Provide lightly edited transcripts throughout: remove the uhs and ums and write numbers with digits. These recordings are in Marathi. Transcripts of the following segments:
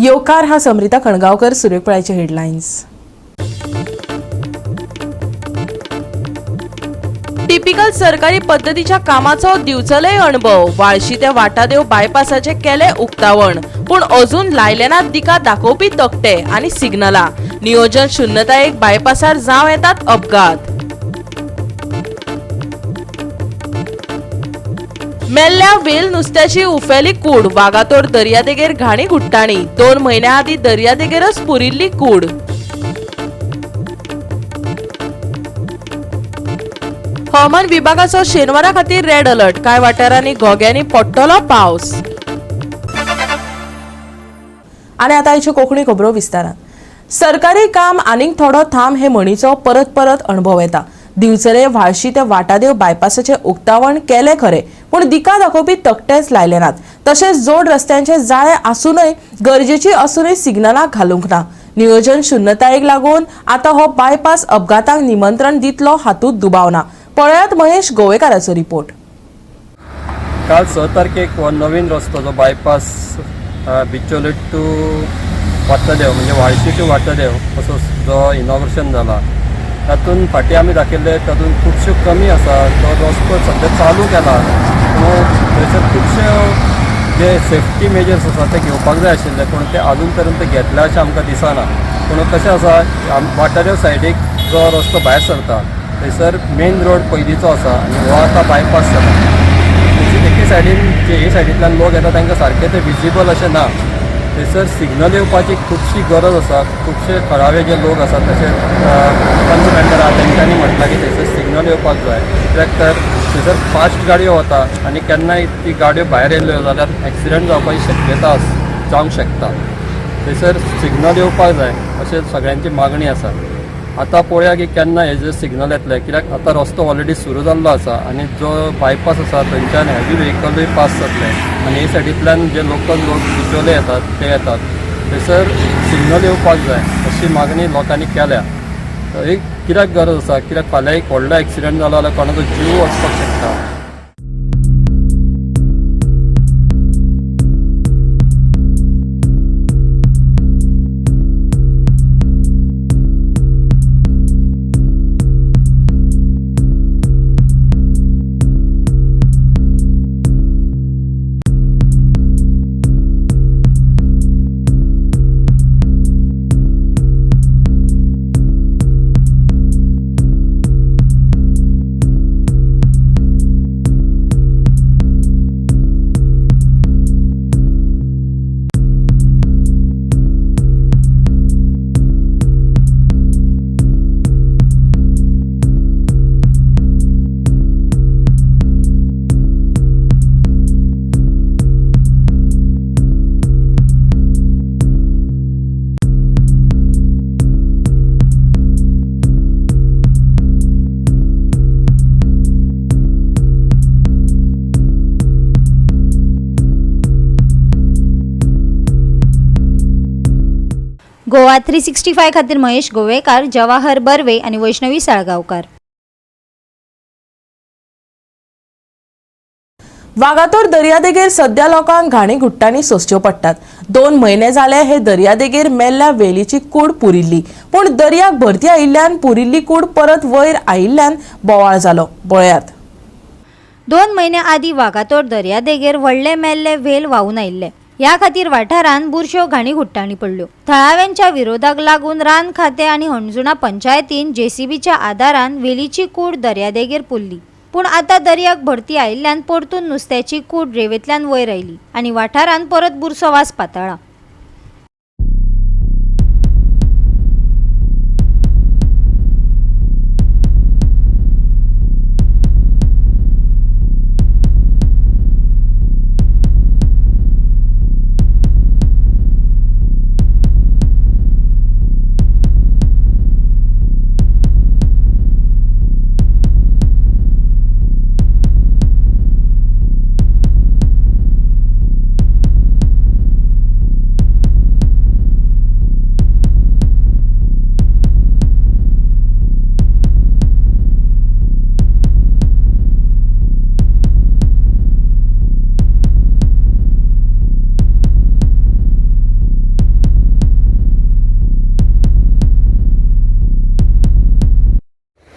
येवकार हा समृता खणगावकर, सुरेखपळाचे हेडलाईन्स। टिपिकल सरकारी पद्धतीच्या कामाचो दिवचलोय अणभव। वाळशी ते वाटादेव बायपासाचे केले उक्तावण, पण अजून लायलेनात दिका दाखोवपी तकटे आणि सिग्नला। नियोजन शून्यतायेक बायपासार जाव येतात अपघात। मेल्ल्या वेल नुस्त्याची उफेली कूड, वागातोर दर्यादेगेर घाणी घुट्टाणी। 2 महिन्या आधी दर्यादेगेरच पुरिल्ली कूड। हवामान विभागाचो शेनवारा खातीर रेड अलर्ट, काय वाठारांनी घोग्यांनी पडटलो पावस। आणि आता आयच्यो कोंकणी खबरो विस्तारान। सरकारी काम आनीक थोडो थांब हे म्हणीचो परत परत अणभव येता। दिवचले व्हाळशी ते वाटादेव बायपासाचे उक्तावण केले खरे, पण दिका दाखोवपी तकटेच लायले नात। तशेंच जोड रस्त्यांचे जाळे आसूनय गरजेची असूनय सिग्नलां घालूंक ना। नियोजन शून्यतायेक लागून आता हो बायपास अपघातांक निमंत्रण दितलो हातूंत दुबाव ना। पळयात महेश गोवेकाराचो रिपोर्ट। काल 6 तारखेक हो नवीन रस्तो जो बायपास बिचोले टू वाटादेव म्हणजे वाळशी टू वाटादेव असो जो इनॉग्रेशन जाला, तातूंत फाटीं आमी दाखयल्ले तातूंत खुबश्यो कमी आसा। तो रस्तो सद्या चालू केला, पूण थंयसर खुबश्यो जे सेफ्टी मेजर्स आसा ते घेवपाक जाय आशिल्ले, पूण ते आजून पर्यंत घेतल्या अशें आमकां दिसना। पूण कशें आसा, वाटादेव सायडीक जो रस्तो भायर सरता थंयसर मेन रोड पयलींचो आसा आनी हो आतां बायपास जाला। एके सायडीन जे हे सायडींतल्यान लोक येता तांकां सारकें ते विजिबल अशें ना। थंयसर सिग्नल येवपाची खुबशी गरज आसा। खुबशे थळावे जे लोक आसात तशेंच पंच मेंबर आहा तेंच्यांनी म्हटलां की थंयसर सिग्नल येवपाक जाय, कित्याक तर थंयसर फास्ट गाडयो वता आनी केन्नाय ती गाडयो भायर येयल्यो जाल्यार एक्सिडेंट जावपाची शक्यता जावंक शकता। थंयसर सिग्नल येवपाक जाय अशें सगळ्यांची मागणी आसा। आतां पळोवया की केन्ना हेजे सिग्नल येतले, कित्याक आतां रस्तो ऑलरेडी सुरू जाल्लो आसा आनी जो बायपास आसा थंयच्यान हेवी व्हेकलूय पास जातले आनी हे सायडींतल्यान जे लोकल लोक बिचोले येतात ते येतात। थंयसर सिग्नल येवपाक जाय अशी मागणी लोकांनी केल्या। एक कित्याक गरज आसा, कित्याक फाल्यां एक व्हडलो एक्सिडेंट जालो जाल्यार कोणाचो जीव वचपाक शकता। गोवा 365 खातीर महेश गोवेकार, जवाहर बर्वे आणि वैष्णवी साळगावकार। वागातोर दर्यादेगेर सध्या लोकांक घाणी घुट्टांनी सोंसच्यो पडटात। 2 महिने जाले हे दर्यादेगेर मेल्ल्या वेलीची कूड पुरिल्ली, पूण दर्याक भरती आयिल्ल्यान पुरिल्ली कूड परत वयर आयिल्ल्यान बोवाळ जालो। पळयात। 2 महिन्या आधी वागातोर दर्यादेगेर व्हडले मेल्ले वेल व्हांवून आयिल्ले। या खातीर वाठारांत बुरश्यो घाणी घुट्टाणी पडल्यो। थळाव्यांच्या विरोधाक लागून रान खाते आणि हणजुणा पंचायतीन जेसीबीच्या आदारान वेलीची कूड दर्यादेगेर पुरली, पूण आता दर्याक भरती आयिल्ल्यान परतून नुस्त्याची कूड रेवेंतल्यान वयर आयली आणि वाठारांत परत बुरसो वास पातळ्ळा।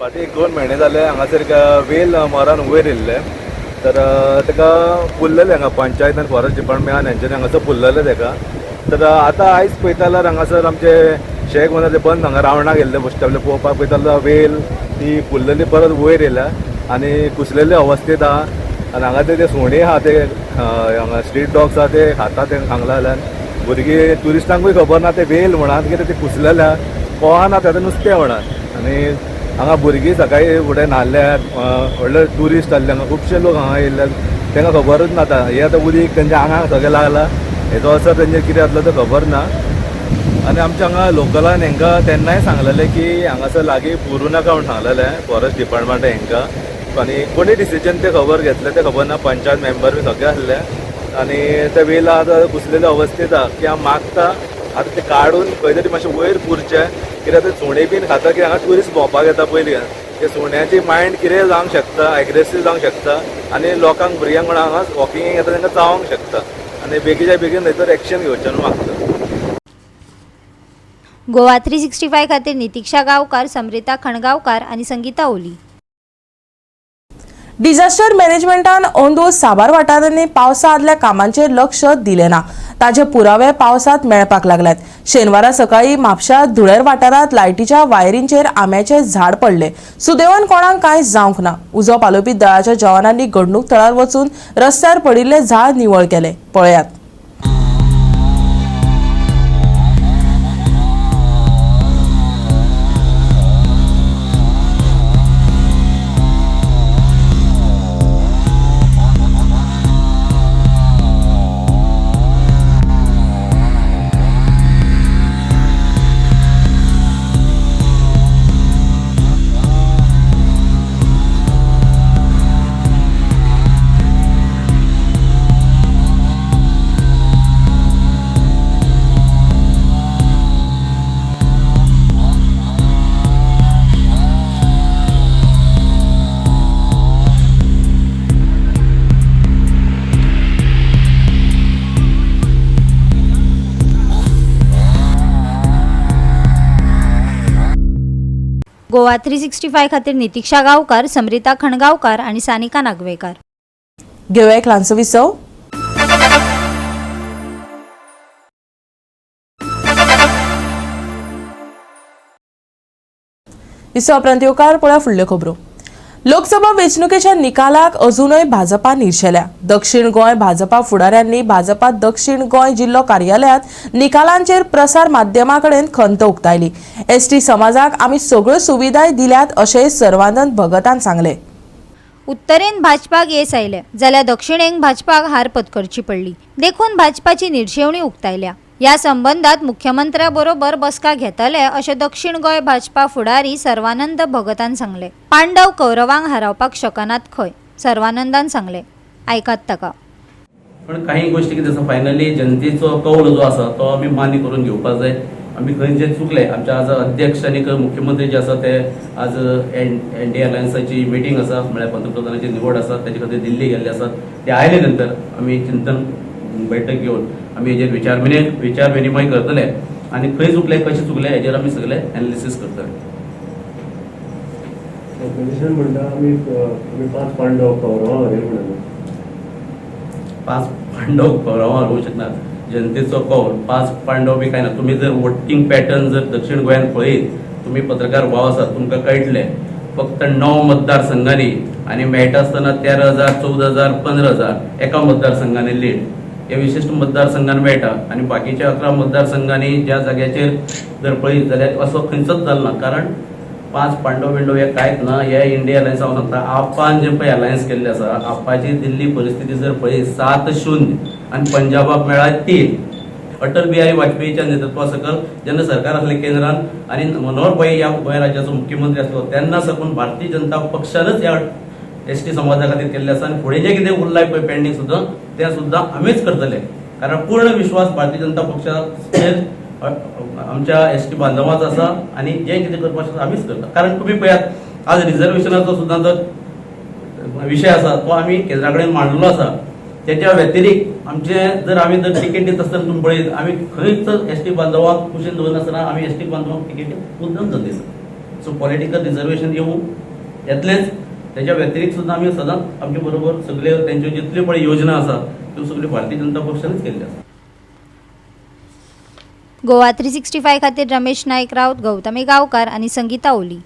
फाटी 1-2 महिने जाले हांगासर वेल मरान वयर येयल्ले तर ताका पुल्लले हांगा पंचायत आनी फॉरेस्ट डिपार्टमेंट हेंच्यांनी हांगासर पुल्लले ताका तर आतां आयज पळयता जाल्यार हांगासर आमचे शेक म्हणून ते बंद हांगा रावणाक गेल्ले बस स्टॉपले पळोवपाक पळयता जाल्यार वेल ती पुल्लली परत वयर येयल्या आनी कुसलेले अवस्थेत आहा आनी हांगा ते सुणे आहा ते हांगा स्ट्रीट डॉग्स आहा ते खाता ते हांगल्यान भुरगीं ट्युरिस्टांकूय खबर ना ते वेल म्हणान कितें ते कुसलेल्या कळना तें नुस्तें म्हणान आनी हांगा भुरगीं सकाळी फुडें न्हाल्ल्यात व्हडले ट्युरिस्ट आसले हांगा खुबशे लोक हांगा येयले तांकां खबरूच ना आतां हे आतां उदीक तेंच्या आंगाक सगळें लागला हेचो असर तेंचेर कितें जातलो तो खबर ना आनी आमच्या हांगा लोकलान हांकां तेन्नाय सांगलेलें की हांगासर लागीं पुरू नाका म्हूण सांगलेलें फॉरेस्ट डिपार्टमेंटान हांकां आनी कोणी डिसिजन ते खबर घेतले ते खबर ना पंचायत मेंबर बी सगळे आसले आनी ते वेला आतां कुसलेले अवस्थेत आहा की हांव मागता आतां ते काडून खंय तरी मातशें वयर पुरचें कित्याक ते सुणे बीन खाता की हांगा ट्युरिस्ट भोंवपाक येता पयलीं ते सुण्याची मायंड कितें जावंक शकता एग्रेसीव जावंक शकता आनी लोकांक भुरग्यांक म्हणून हांगा वॉकिंग येता तांकां चावंक शकता आनी बेगीच्या बेगीन थंयसर एक्शन घेवचें न्हू मागता गोवा 365 खातीर नितीक्षा गांवकार, समरिता खणगांवकार आणि संगीता ओली. डिझास्टर मॅनेजमेंटान अंदू साबार वाठारांनी पावसा आदल्या कामांचेर लक्ष दिले ना ताजे पुरावे पावसात मेळपाक लागल्यात. शेनवारा सकाळी म्हापशा धुळेर वाठारात लायटीच्या वायरींचेर आंब्याचे झाड पडले. सुदैवान कोणाक कांय जावंक ना. उजो पालोवपी दळाच्या जवानांनी घडणूक थळार वचून रस्त्यार पडिल्ले झाड निवळ केले. पळयात. गोवा 365 खातीर नितीक्षा गांवकार, समरिता खणगांवकार आणि सानिका नागवेकर. घेऊया एक ल्हानसो विसव. विसव उपरांत येवकार पळया फुडल्यो खबरो. लोकसभा वेंचणुकेच्या निकालाक अजूनय भाजपा निर्शेल्या. दक्षिण गोंय भाजपा फुडाऱ्यांनी भाजपा दक्षिण गोंय जिल्लो कार्यालयात निकालांचेर प्रसार माध्यमांकडेन खंत उक्तायली. एसटी समाजाक आमी सगळ्यो सुविधाय दिल्यात अशें सर्वानंद भगतान सांगले. उत्तरेन भाजपाक येस आयले जाल्यार दक्षिणेक भाजपाक हार पत्करची पडली. देखून भाजपाची निर्शेवणी उक्तायल्या. या संबंधात मुख्यमंत्र्या बरोबर बसका घेतले अशें दक्षिण गोंय भाजपा फुडारी सर्वानंद भगतान सांगले. पांडव कौरवांक हारावपाक शकनात खंय, सर्वानंदान सांगले. आयकात ताका. पण काही गोष्टी कितें आसा फायनली जनतेचो कौल जो आसा तो आमी मान्य करून घेवपाक जाय. आमी खंय जे चुकले आमच्या आज अध्यक्ष आनी मुख्यमंत्री जे आसा ते आज एनडीए अलायन्साची मिटींग आसा म्हळ्यार पंतप्रधानाची निवड आसा ताचे खातीर दिल्ली गेल्ले आसात. ते आयले नंतर आमी चिंतन बैठक घेवन आमी हेजेर विचार विनिमय करतले आनी खंय चुकले कशें चुकले हेजेर आमी सगळे एनालिसीस करतले. कंडिशन म्हणटा आमी 5 पांडव कौरवां घालील म्हणून 5 पांडव कौरवां होऊ शकनात. जनतेचो कौल 5 पांडव बी काय ना. तुम्ही जर वोटिंग पॅटर्न जर दक्षिण गोंयात पळयत तुम्ही पत्रकार भाव आसात तुमकां कळटले फक्त 9 मतदारसंघांनी आनी मेळटा आसतना 13,000 14,000 15,000 एका मतदारसंघांनी लीड हे विशिष्ट मतदारसंघान मेळटा आनी बाकीच्या 11 मतदारसंघांनी ज्या जाग्याचेर जर पळयत जाल्यार असो खंयचोच जालो ना. कारण 5 पांडव बिंडव हे कांयच ना. हे इंडिया अलायन्स हांव सांगता आपान जे पळय अलायन्स केल्ले आसा आपाची दिल्ली परिस्थिती जर पळयत 7-0 आनी पंजाबाक मेळ्ळा 3. अटल बिहारी वाजपेयीच्या नेतृत्वा सकल जेन्ना सरकार आसलें केंद्रान आनी मनोहर भाई ह्या गोंय राज्याचो मुख्यमंत्री आसलो तेन्ना साकून भारतीय जनता पक्षानच ह्या एसटी समाजा खातीर केल्ले आसा आनी फुडें जे कितें उरलाय पळय पेंडींग सुद्दां तें सुद्दां आमीच करतले. कारण पूर्ण विश्वास भारतीय जनता पक्षाचेर आमच्या एसटी बांधवांचो आसा आनी जें कितें करपाचें आसा आमीच करता. कारण तुमी पळयात आज रिजर्वेशनाचो सुद्दां जो विशय आसा तो आमी केंद्रा कडेन मांडलेलो आसा. त्याच्या व्यतिरिक्त आमचे जर आमी जर तिकेट दिता आसतना तुमी पळयत आमी खंयच एसटी बांधवांक कुशीन दवरनासतना आमी एसटी बांधवांक तिकेटी मुद्दम दिता. सो पॉलिटिकल रिजर्वेशन येतलेच. त्याच्या व्यतिरिक्त सुद्धा आम्ही सदांच आमच्या बरोबर सगळे त्यांच्यो जितल्यो पळय योजना आसा त्यो सगळ्यो भारतीय जनता पक्षानच केल्ल्यो आसा. गोवा 365 खातीर रमेश नाईक राऊत, गौतमी गावकार आणि संगीता ओली.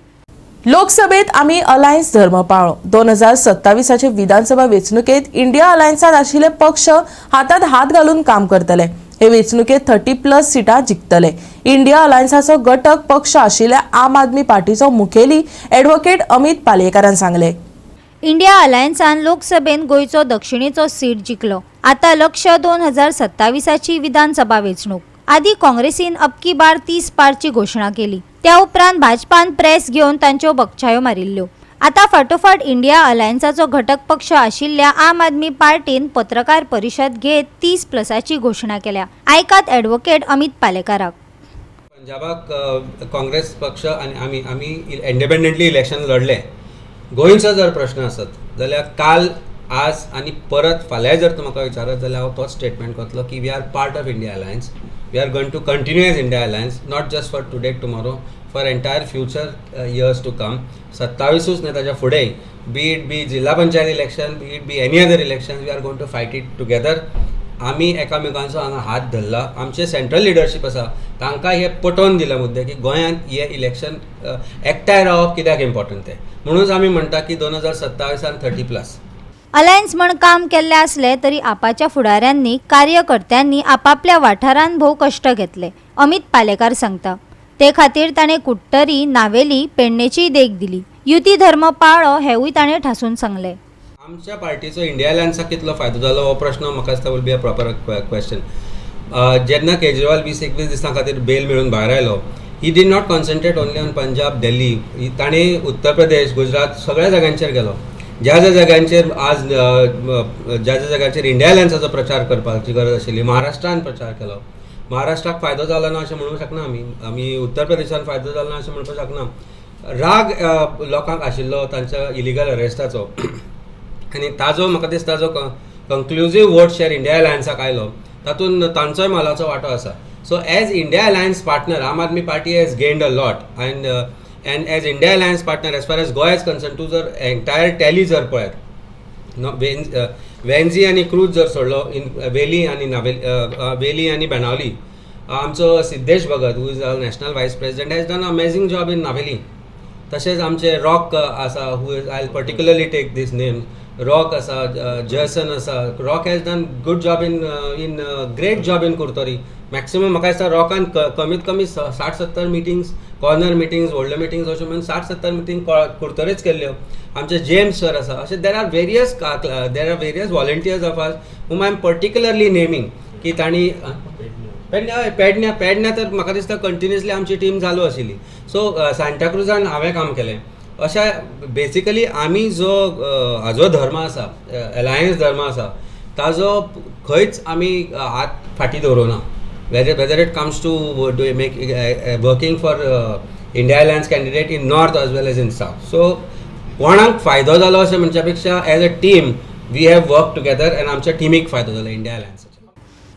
लोकसभेत आम्ही अलायन्स धर्म पाळ्ळो. 2027चे विधानसभा वेंचणुकेत इंडिया अलायन्सात आशिल्ले पक्ष हातात हात घालून काम करतले. हे वेंचणुकेत 30+ सिटां जिखतले. इंडिया अलायन्साचो घटक पक्ष आशिल्ल्या आम आदमी पार्टीचो मुखेली ॲडव्होकेट अमित पालयेकारान सांगले. इंडिया अलायन्सान लोकसभेन गोंयचो दक्षिणेचो सीट जिखलो. आता लक्ष 2027ची विधानसभा वेंचणूक. आधी काँग्रेसीन अबकी बार 30 पारची घोषणा केली. त्या उपरांत भाजपान प्रेस घेवन तांच्यो बगछायो मारिल्ल्यो. आता फाटोफाट इंडिया अलायन्साचो घटक पक्ष आशिल्ल्या आम आदमी पार्टीन पत्रकार परिशद घेत 30+ची घोषणा केल्या. आयकात ॲडव्होकेट अमित पालेकाराक. पंजाबाक काँग्रेस पक्ष आनी आमी इंडिपेंडंटली इलेक्शन लढले. गोंयचो जर प्रश्न आसत जाल्यार काल आज आनी परत फाल्यां जर तूं म्हाका विचारत जाल्यार हांव तोच स्टेटमेंट करतलो की we are part of India alliance. We are going to continue as India alliance, not just for today tomorrow, for entire future years to come. 27च न्ही ताच्या फुडेंय be zilla panchayat election, be any other election, we are going to fight it together. आमी एकामेकांचो हांगा हात धरला. आमचे सेंट्रल लिडरशीप आसा तांकां हे पटोवन दिला मुद्दे की गोंयांत हे इलेक्शन एकठांय रावप कित्याक इम्पॉर्टंट तें. म्हणूनच आमी म्हणटा की 2027 30+. अलायन्स म्हण काम केल्ले असले तरी आपाच्या फुडाऱ्यांनी कार्यकर्त्यांनी आपापल्या वाठारांत भोव कश्ट घेतले. अमित पालेकार सांगता. ते खातीर ताणें कुट्टरी, नावेली, पेडणेची देख दिली. युती धर्म पाळ्ळो हेवूय ताणें ठासून सांगलें. आमच्या पार्टीचो इंडिया अलायन्साक कितलो फायदो जालो हो प्रश्न म्हाका दिसता will be a proper question. जेन्ना केजरीवाल 20-21 दिसां खातीर बेल मेळून भायर आयलो, he did not concentrate only on Punjab, Delhi. ताणें उत्तर प्रदेश, गुजरात सगळ्या जाग्यांचेर गेलो. ज्या ज्या जाग्यांचेर आज ज्या जाग्यांचेर इंडिया अलायन्साचो प्रचार करपाची गरज आशिल्ली, महाराष्ट्रान प्रचार केलो. महाराष्ट्राक फायदो जालो ना अशें म्हणूंक शकना आमी उत्तर प्रदेशान फायदो जालो ना अशें म्हणपाक शकना. राग लोकांक आशिल्लो तांच्या इलिगल अरेस्टाचो आनी ताजो म्हाका दिसता जो कंक्लुजीव वोट शेअर इंडिया अलायन्साक आयलो तातूंत तांचोय मोलाचो वांटो आसा. So as India alliance partner Aam Aadmi party has gained a lot and as India Alliance partner, as far as Goa is concerned, to जर entire tally जर पळयत वेन्झी आनी क्रूज जर सोडलो इन वेली आनी बेनावली, आमचो Siddhesh Bhagat who is our national vice president has done amazing job in Navelim. तशेंच आमचे रॉक आसा who is I particularly take this name. Rock आसा, जयसन आसा. Rock has done good job in great job in Curtorim. Maximum म्हाका दिसता रॉकान कमीत कमी 60-70 मिटिंग्स, कॉर्नर मिटिंग्स, व्हडल्यो मिटिंग्स अश्यो म्हणून 60-70 मिटिंग कुर्तोरेच केल्ल्यो. आमचे जेम्स सर आसा. अशें there are various volunteers of us whom I am particularly naming की तांणी पेडण्या तर म्हाका दिसता कंटिन्युअसली आमची टीम चालू आशिल्ली. सो सांताक्रुजान हांवें काम केलें. अशा बेसिकली आमी जो हाजो धर्म आसा, अलायन्स धर्म आसा, ताजो खंयच आमी हात फाटी दवरूना. whether it comes to working for India Alliance candidate in north as well as in south. So कोणाक फायदो जालो अशें म्हणच्या पेक्षा as a team we have work together and आमच्या टिमीक फायदो जालो इंडिया अलायन्साचो.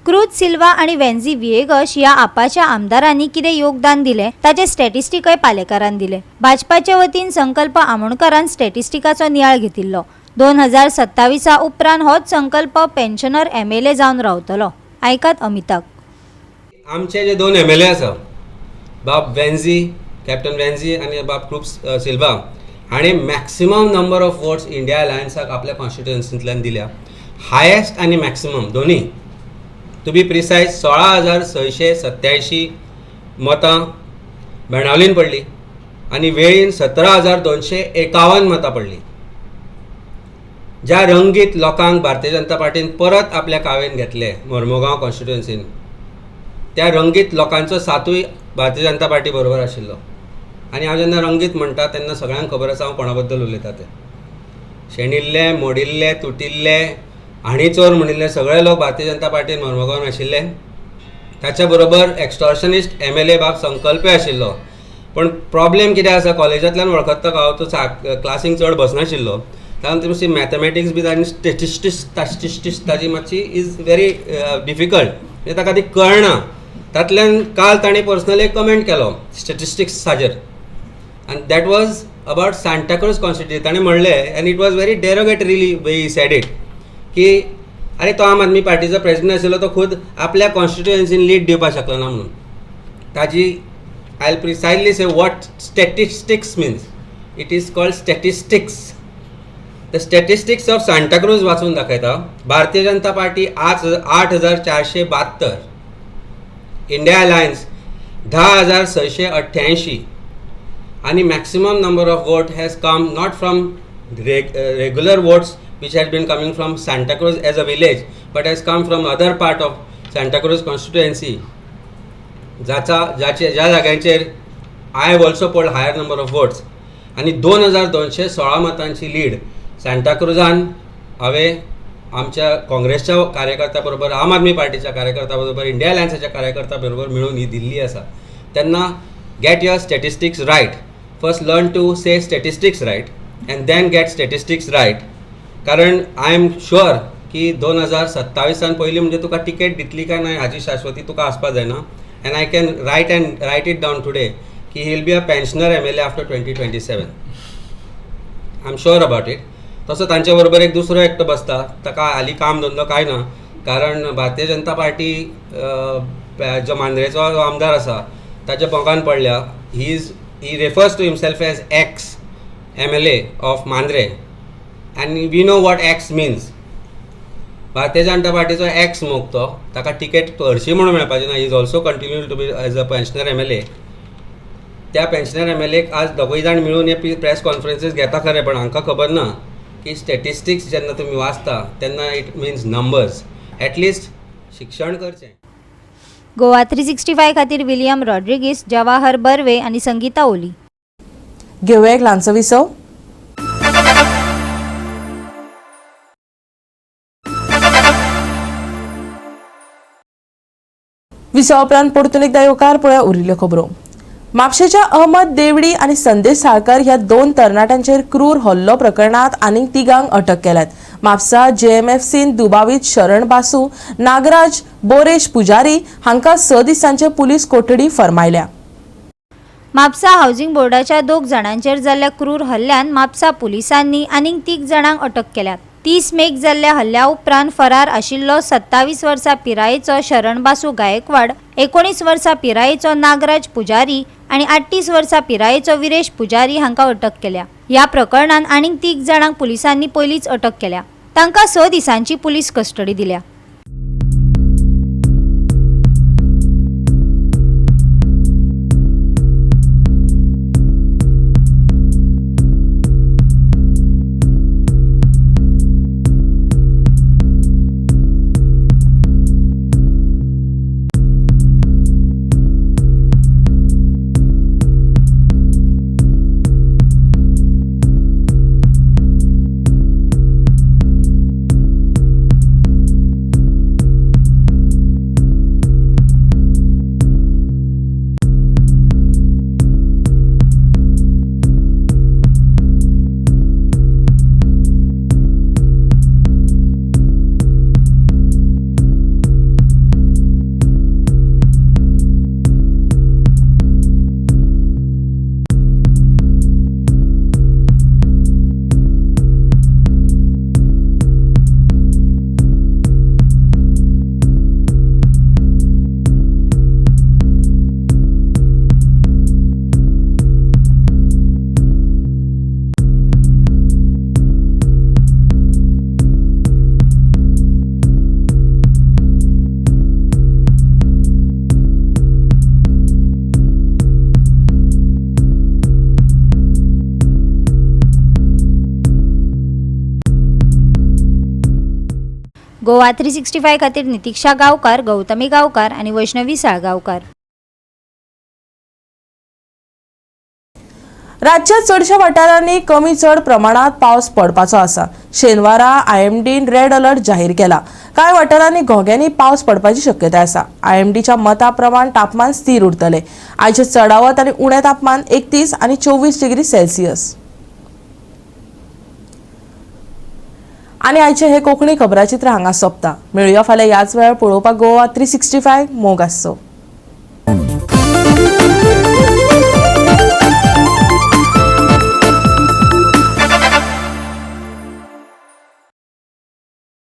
क्रूज सिल्वा आणि वेन्झी विएगस या आपाच्या आमदारांनी कितें योगदान दिले ताचे स्टॅटिस्टिकय पालेकारान दिले. भाजपाचे वतीन संकल्प आमोणकरान स्टॅटिस्टिकाचो नियाळ घेतिल्लो. 2027 उपरांत होच संकल्प पेन्शनर MLA जावन रावतलो. आयकात अमिताक. आमचे जे 2 MLA आसा, बाब वेन्झी, कॅप्टन वेन्झी आनी बाब क्रूज सिल्वा हाणें maximum number of votes India अलायन्साक आपल्या कॉन्स्टिट्युएन्सींतल्यान दिल्या. हायेस्ट आनी मॅक्सिमम दोनी. टू बी प्रिसायज 16,687 मतां बेणावलीन पडली आनी वेळीन 17,251 मतां पडली. ज्या रंगीत लोकांक भारतीय जनता पार्टीन परत आपल्या कावेन घेतले मोर्मुगांव कॉन्स्टिट्युएन्सीन, त्या रंगीत लोकांचो साथूय भारतीय जनता पार्टी बरोबर आशिल्लो. आनी हांव जेन्ना रंगीत म्हणटा तेन्ना सगळ्यांक खबर आसा हांव कोणा बद्दल उलयता तें. शेणिल्ले, मोडिल्ले, तुटिल्ले आनी चोर म्हणिल्ले सगळे लोक भारतीय जनता पार्टीन मोर्मुगांवान आशिल्ले. ताच्या बरोबर एक्स्टॉर्शनिस्ट MLA बाब संकल्पय आशिल्लो. पण प्रॉब्लेम कितें आसा, कॉलेजांतल्यान वळखता हांव तो क्लासीक चड बसनाशिल्लो. तातूंत मातशी मॅथमॅटिक्स बी आनी स्टॅटिस्टिक्स ताजी मातशी इज व्हेरी डिफिकल्ट, म्हणजे ताका ती कळना. तातूंतल्यान काल ताणें पर्सनली कमेंट केलो स्टॅटिस्टिक्स हाजेर. and that was about Santa Cruz constituency. ताणें म्हणलें and it was very derogatorily way he said it की अरे तो आम आदमी पार्टीचो प्रेसिडेंट आशिल्लो तो खुद आपल्या कॉन्स्टिट्युएन्सीन लीड दिवपाक शकलो ना म्हणून. ताजी I will precisely say what statistics means. It is called statistics. The statistics of Santa Cruz वाचून दाखयता. Bharatiya Janata party 8,472, India alliance 10,688 आणि maximum number of vote has come not from regular votes which had been coming from Santa Cruz as a village but has come from other part of Santa Cruz constituency. ज्या जाग्यांचेर I have also polled higher number of votes आणि 2,216 मतांची लीड सांता क्रुजान हांवें आमच्या काँग्रेसच्या कार्यकर्त्या बरोबर, आम आदमी पार्टीच्या कार्यकर्त्या बरोबर, इंडिया अलायन्साच्या कार्यकर्त्या बरोबर मेळून ही दिल्ली आसा. तेन्ना get your statistics right. First learn to say statistics right and then get statistics right. कारण आय एम शुअर की 2027 पयलीं म्हणजे तुका टिकेट दितली काय ना हाची शाश्वती तुका आसपाक जायना. And I can write it down today की he will be a pensioner MLA after 2027. I am sure about it. तसो तांचे बरोबर एक दुसरो एकटो बसता, ताका हालीं काम धंदो काय ना, कारण भारतीय जनता पार्टी जो मांद्रेचो आमदार आसा ताच्या बोंगान पडल्या. He refers to himself as ex MLA of Mandrem. and we know what X means. Bharatiya Janata पार्टीचो x मोग तो, ताका टिकेट हरशी म्हणून मेळपाची ना. He is also continue to be as a pensioner MLA. त्या पेन्शनर MLAक आज दोगूय जाण मिळून हे प्रेस कॉन्फरन्सीस घेता खरे, पण हांकां खबर ना की स्टॅटिस्टिक्स जेन्ना तुमी वाचता तेन्ना इट मिन्स नंबर्स. एटलिस्ट शिक्षण करचें. गोवा 365 खातीर विलियम रॉड्रिगीस, जवाहर बर्वे आणि संगीता ओली. घेऊया एक ल्हानसो विसव. विसवा उपरांत परतून एकदा येवकार पळया उरिल्ल्यो खबरो. म्हापशेच्या अहमद देवडी आणि संदेश साळकर ह्या 2 तरणाट्यांचेर क्रूर हल्लो प्रकरणात आनीक 3 अटक केल्यात. म्हापसा JMFCन दुबावीत शरण बासू, नागराज, बोरेश पुजारी हांकां 6 दिसांचे पुलीस कोठडी फर्मायल्या. म्हापसा हाऊसिंग बोर्डाच्या 2 जाणांचेर जाल्ल्या क्रूर हल्ल्यान म्हापसा पुलिसांनी आनीक 3 जाणांक अटक केल्यात. 30 मेक जाल्ल्या हल्ल्या उपरांत फरार आशिल्लो 27 वर्सां पिरायेचो शरणबासू गायकवाड, 19 वर्सां पिरायेचो नागराज पुजारी आणि 38 वर्सां पिरायेचो विरेश पुजारी हांकां अटक केल्या. ह्या प्रकरणात आनीक 3 जाणांक पुलिसांनी पयलींच अटक केल्या. तांकां 6 दिसांची पुलीस कस्टडी दिल्या. गोवा 365 खातीर नितीक्षा गांवकार, गौतमी गांवकार आणि वैष्णवी साळगांवकार. राज्यात चडशा वाठारांनी कमी चड प्रमाणात पावस पडपाचो आसा. शेनवारा IMDन रेड अलर्ट जाहीर केला. कांय वाठारांनी घोग्यांनी पावस पडपाची शक्यताय आसा. IMDच्या मता प्रमाण तापमान स्थिर उरतले. आयचे चडावत आनी उणें तापमान 31 आनी 24 डिग्री सेल्सियस. आणि आयचे हे कोंकणी खबराचित्र हांगा सोंपता. मेळुया फाल्यां याच वेळार पळोवपाक गोवा 365 मोग आसचो.